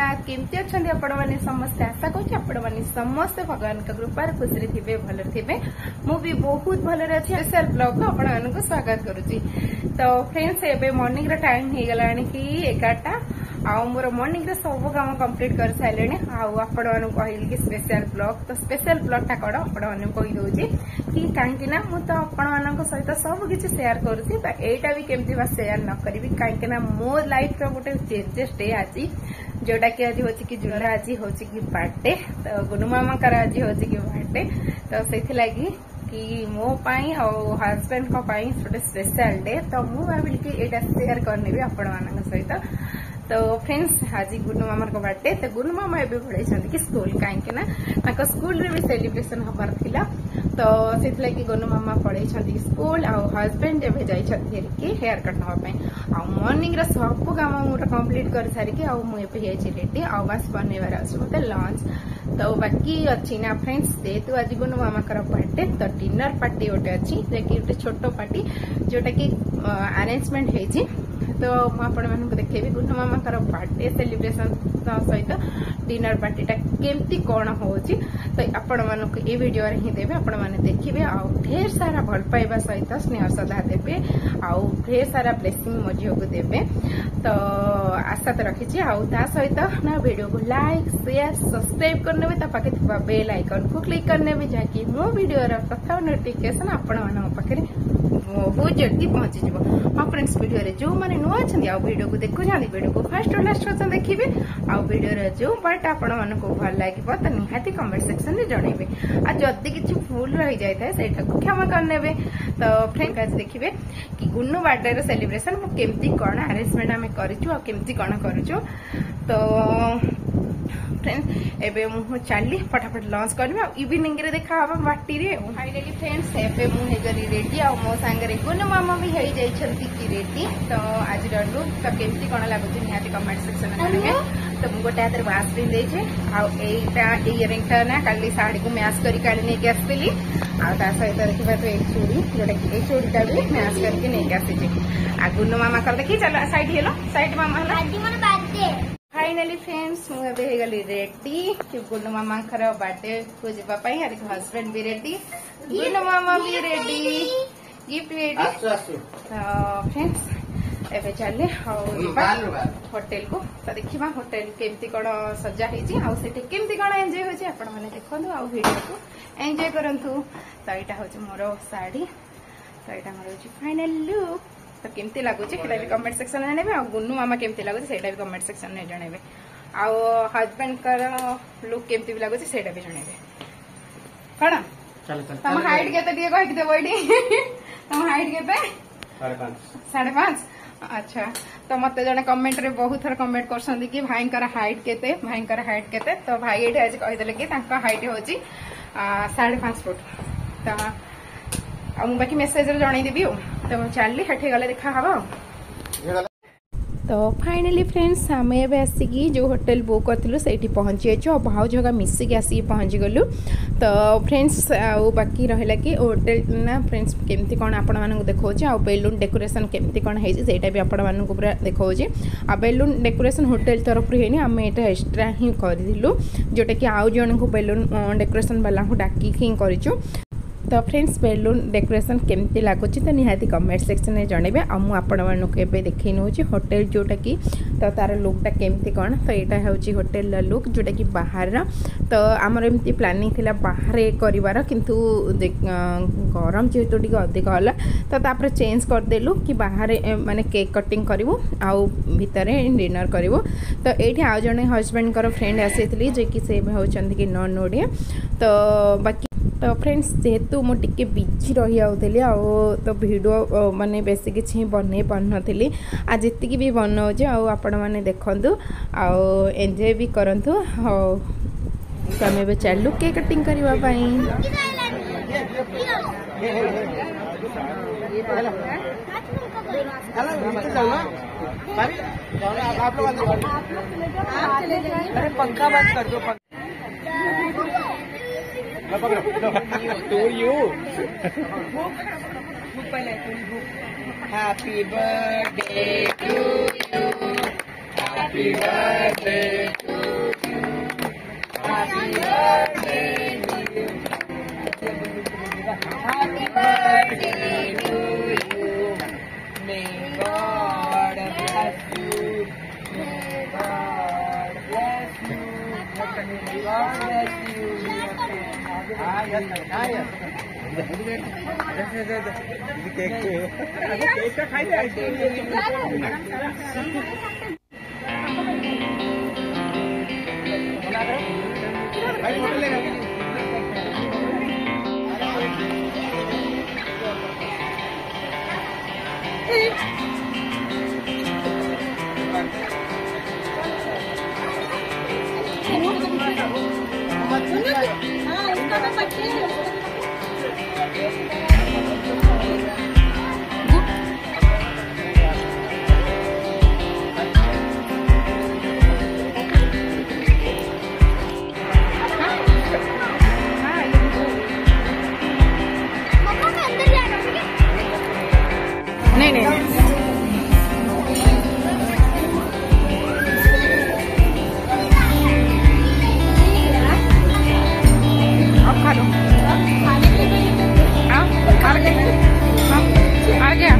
जगन्नाथ केमती अच्छा आपण मैंने समस्ते आशा करें समस्ते भगवान कृपा खुशी थे भल थे मुझे बहुत भल अच्छी स्पेशल ब्लॉग को आपण स्वागत करुच्ची। तो फ्रेंड्स एबे मॉर्निंग रा टाइम हो गला कि 11टा आउ मोर मॉर्निंग रे सब काम कंप्लीट कर सारे आपण मानू कहली कि स्पेशल ब्लॉग तो स्पेशल ब्लॉग टा कौन आपण मानू कही दउची कि कहीं ना मु तो आपण मान सहित सब किसी शेयर करुच्ची तो एटा भी केमती बा शेयर न करी कहीं ना मो लाइफ रो गोटे चेंजेस डे आज जोटा कि आज होची कि जुला आज होची कि बर्थडे तो गुनु मामा कर आज होची कि बर्थडे तो से लगी कि मो पाई और हस्बैंड को पाई गोटे स्पेशल डे तो मु भाविली कि एटा शेयर करनेबी आपण मान सहित। तो फ्रेंड्स आज गुनु मामा को बर्थडे तो गुनु मामा एबे पढ़ाई कि स्कूल कहीं स्कूल रे भी सेलिब्रेशन हबार थिला तो से गुनु मामा पढ़ाई स्कूल आ हस्बैंड एबे जाइछथि कि हेयर कट नवा आ मॉर्निंग रे सब काम मोर कंप्लीट कर सारी आ मु एबे जाइछि रेडी आ बस बनेबार अछि मते लंच तो बाकी अछि ना फ्रेंड्स जेतु आज गुनु मामा कर बर्थडे तो डिनर पार्टी ओटे अछि जे कि ओटे छोटो पार्टी जोटा कि अरेंजमेंट हेछि तो आपण मानक देखेबी गुनु मामा कर बर्थडे सेलिब्रेशन सहित डिनर पार्टी टा केमती कौन होची तो आपण मानक ए वीडियो रे ही देबे आपण माने देखिबे आ ढेर सारा भल पाइबा सहित स्नेह सदा देबे आ ढेर सारा ब्लेसिंग मो झियो को देबे तो आशा तो रखिछि आ ता सहित ना वीडियो को लाइक शेयर सब्सक्राइब करने ता पाके थिबा बेल आइकन को क्लिक करने भी जाकि मो वीडियो रा प्रथम नोटिफिकेशन आपण मानक पाखे बहुत जल्दी पहुंची जीवो। हाँ फ्रेंड्स वीडियो रे जो माने नुआ छथि आ वीडियो को देखु जानी वीडियो को फर्स्ट और लास्ट तक देखिबे आ वीडियो रे जो पार्ट आपण माने को भल लागिबो त निहाती कमेंट सेक्शन रे जणेबे आ जल्दी किछि भूल रही जाय था सेटा को क्षमा करनेबे। तो फ्रेंड्स आज देखिबे कि गुन्नु बर्थडे रे सेलिब्रेशन मु केमती कोन अरेंजमेंट हमें करिछु आ केमती कोन करिछु तो फ्रेंड्स एबे मु चली फटाफट लॉन्च करबे आ इवनिंग रे देखा हबा बाटी रे फाइनली फ्रेंड्स एबे मु हे गरी रेडी आ मो संग रे गुनु मामा भी हेई जाई छथि कि रेडी तो आज रडू तो केमती कोन लागुची निहाती कमेंट सेक्शन में जणेबे। तो मु गोटे हाथ रे वासलिन देछे आ एटा इयरिंग टा ना काली साड़ी को मैच करी काली नै के आस्तिली आ ता सहित देखिबा तो एक चूड़ी जोटा कि एक चूड़ी टा भी मैच करके नै के आसी आ गुनु मामा कर देखि चल साइड हेलो साइड मामा हला आज मन बर्थडे फाइनली फ्रेंड्स मु एबे हे गली रेडी कि गुनु मामा कर बर्थडे को जेबा पई आर हस्बैंड भी रेडी गुनु मामा भी रेडी गिफ्ट रेडी तो फ्रेंड्स एबे चले होटल को तो देखिबा होटल केमती कोन सजा हेजी आ सेठी केमती कोन एन्जॉय होची आपण माने देखंतु आ वीडियो को एन्जॉय करंतु। तो एटा होची मोर साड़ी तो एटा मोर होची फाइनल लुक तो केमती लागुची केटा भी कमेंट सेक्शन में जणेबे आ गुन्नु मामा केमती लागुची सेटा भी कमेंट सेक्शन में जणेबे आ हस्बैंड कर लुक केमती भी लागुची सेटा भी जणेबे कोन चल चल तम हाइट केते दिए कहि दे बडी तम हाइट केते 5.5 अच्छा तो मत जने कमेंट रे बहुत थर कमेंट करसंदी कि भाई कर हाइट केते तो भाई एठे आज कहि देले कि तांका हाइट होची 5.5 फुट तो आ मु बाकी मेसेज रे जणाई देबी तो चलली हठे गले देखा हबो। तो फाइनली फ्रेंड्स आम एवं आसिकी जो होटल बुक करूँ से पहुँची अच्छे भाव जगह मिसिक आसिक पहुँची गलु। तो फ्रेंड्स आउ बाकी रहा कि होटल ना फ्रेंड्स केमती कौन आपण मानक देखा आ बेलून डेकोरेशन केमती कौन होटा भी आपण मानक पूरा देखा आ बेलून डेकोरेशन होटल तरफ है आम यहाँ एक्सट्रा ही करूँ जोटा कि आउ जन को बेलून डेकोरेशन वाला डाकी ही करूँ। तो फ्रेंड्स बेलून डेकोरेशन केमती लगुच तो निहाती कमेंट सेक्शन में जणेबे आ मु आपण मानक एबे देखै नउची होटल जोटा कि तो तार लुकटा केमती कौन तो यहाँ हूँ होटल लुक जोटा कि बाहर तो आमर एमती प्लानिंग थिला बाहर करिवार किंतु गरम जेहेतु टिके अधिक होला तो तापर चेंज करदेलु कि बाहर माने केक कटिंग करिवु आउ भितरे डिनर करिवु। तो एठी आ जने हस्बैंड कर फ्रेंड आसीथिली जे कि से होचंदी कि नॉन ओडिया तो बाकी तो फ्रेंड्स जेहेतु मु टिके बिजी रही आउथली आ तो वीडियो माने बेसी किछि बनै पारनथली आ जेतिकी भी बनाउजे आ आपण माने देखंतु आ एन्जॉय भी करंतु तो आम ए चलू केक कटिंग करबा पई पंखा बंद कर दो to you. Happy birthday to you. Happy birthday to नहीं नहीं अब खा लो आ गया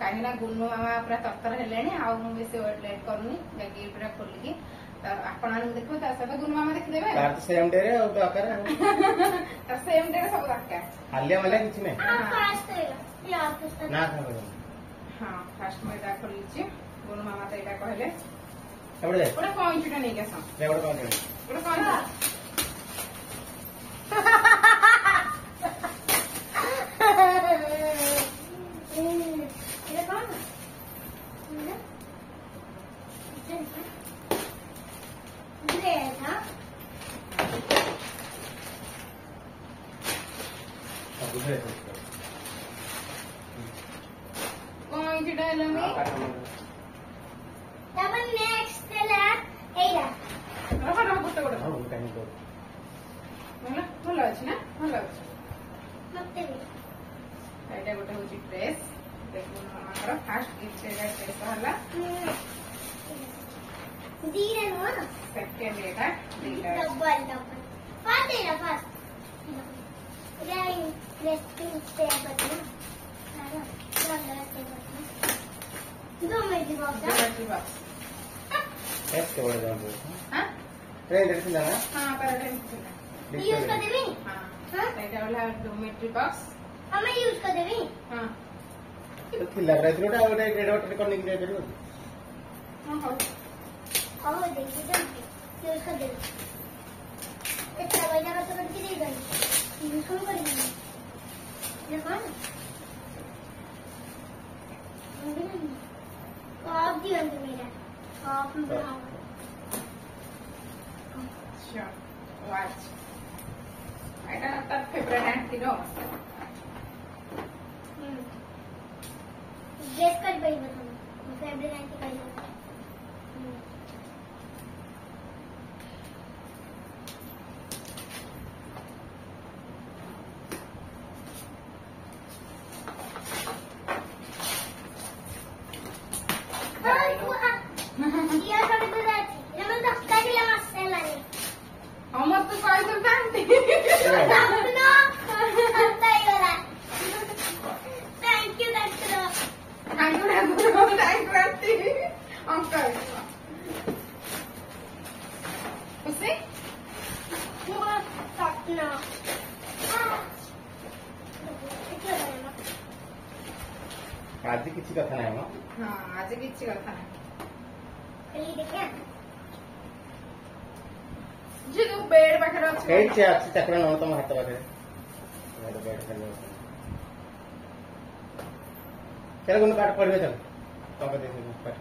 कहीं गुन्नू मामा पूरा तरतर हेले बेसी लेट करूनी गेट पूरा खोलिकी आपण देखो गुन्नू मामा देखिदेवे सेम डे सब दरकार हालिया वाला किछि नै हां फास्ट में एटा खोली गुन्नू मामा तो एटा कहले सबले पूरा कौंचुटा नहीं गस रेवड़ कौन पूरा कौन भल अच्छे ना भल अच्छे गोटे हूँ ड्रेस मामा fast gift dress second use कर देवी हां एटा वाला डोमेट्री बॉक्स हमें यूज कर देवी हां तो खिला रहा है ओटा रेड करने के लिए हां देखिए यूज कर देवी पैसा खर्च करके दे गई यूज कौन करेंगे ये कौन कॉप दियो मेरा कॉप में बनाओ Sure. Watch. এটা তার ফেভারিট আন্টি रो गेस कर भाई बताओ फेवरेट आंटी का ये कर दो दादी ये मैं धक्का दिला मस्त है लाने আমার তো কয়জন আন্টি अपना करता ही वाला thank you doctor thank you aunty uncle Khushi Sapna ଆଜି କିଛି କଥା ନାହିଁ ମ ହଁ ଆଜି କିଛି କଥା ନାହିଁ ये देखिए ଯେ ତୁ ବେଡ୍ ପାଖରେ ଅଛି ହେଇଛି ଅଛି ଚାକର ନଣ ତମ ହାତ ପାଖରେ ଚାଲ কোনো ପାଠ ପଢିବେ ଚାଲ ତମ ଦେଖି ପାଠ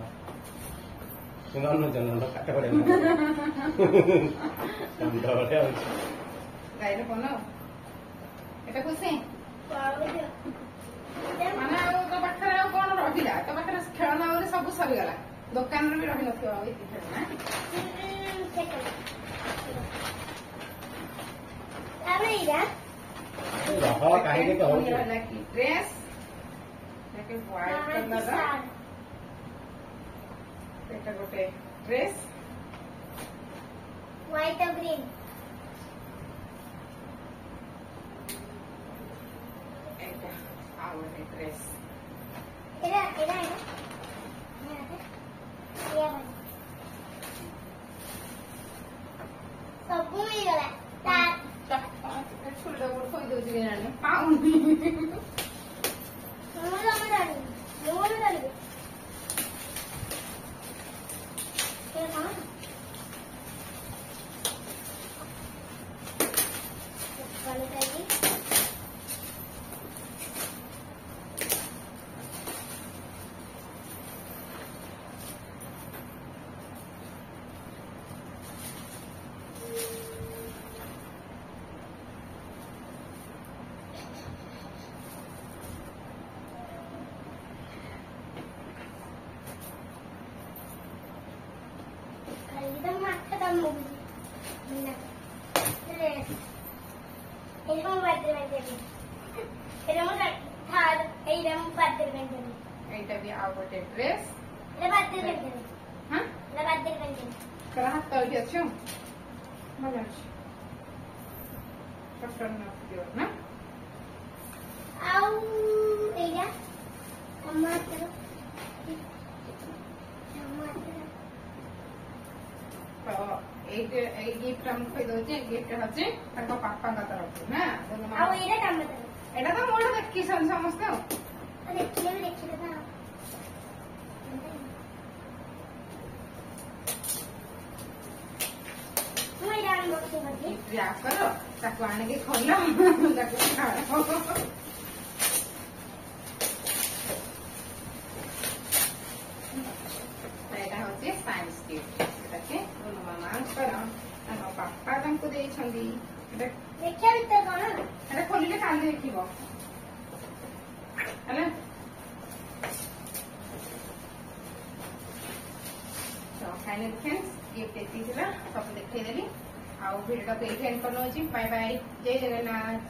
ଶୁଣନ ଜନ ପାଠ ପଢିବେ ସନ୍ଧ୍ୟାବେଳେ ଅଛି ଗାଇରେ କଣ এটা খুশি ମାନେ ଆଉ ତୋ ପାଖରେ ଆଉ କଣ ରହିଲା ତୋ ପାଖରେ ଖେଳନା ବୋଲି ସବୁ ସରିଗଲା ଦୋକାନରେ ବି ରହିନଥିବ ଆଉ ଏତେ ଖେଳନା ରହ କାହିଁକି କହୁଛୁ ହେଲା କି ଡ୍ରେସ୍ ଏଟା ହ୍ୱାଇଟ୍ କଲର ଏଟା ଗୋଟେ ଡ୍ରେସ୍ व्हाइट और ग्रीन ଏଟା ଆଉ ଗୋଟେ ଡ୍ରେସ୍ इधर इधर है ये बन सब मिल गया तार ଛୁରୀଟା ଗୋଟେ ଥୋଇ ଦଉଛି କେଜାଣି ପାଉନି मोर डाली ये कौन वाले डाली एकदम माथा दम मुझे ना रे एकदम बात करते हैं एकदम थार एकदम बात करते हैं ଏଇଟା ବି ଆଉ ଗୋଟେ ଡ୍ରେସ୍ ले बात करते हैं ହଁ ले बात करते हैं ତୋର ହାତ ଏଠି ଅଛି ଭଲ ଅଛି କଟନ ନଥିବ ନା आओ एया अम्मा करो अम्मा करो ତ ଏଇ ଗିଫ୍ଟ ମୁଁ କହି ଦଉଛି ଗିଫ୍ଟ ହଉଛି ତାଙ୍କ ବାପାଙ୍କ ତରଫରୁ ନା आओ एरा काम करो ଏଇଟା ତ ମୋର ଦେଖିଛନ୍ତି ସମସ୍ତେ ଆଉ देखिए था मैं डाल बॉक्स में दे ବ୍ୟାଗ୍ କର ତାକୁ ଆଣିକି ଖୋଲ ତାକୁ ଛାଡ଼ ଏଇଟା ହଉଛି ସାଇନ୍ସ ଗିଫ୍ଟ ସେଟାକି ଗୁରୁ ମାମାଙ୍କର ତାଙ୍କ ବାପା ତାଙ୍କୁ ଦେଇଛନ୍ତି देखिए भीतर कौन ଏଟା ଖୋଲିଲେ କାଲି ଦେଖିବ ହେଲା ତ ଫାଇନାଲ ଫ୍ରେଣ୍ଡସ୍ ଗିଫ୍ଟ ଏତିକି ଥିଲା ସବୁ ଦେଖେଇଦେଲି ଆଉ ଭିଡ଼ିଓଟାକୁ ଏଇଠି ଏଣ୍ଡ କରିନେଉଛି ବାଏ ବାଏ ଜୟ ଜଗନ୍ନାଥ।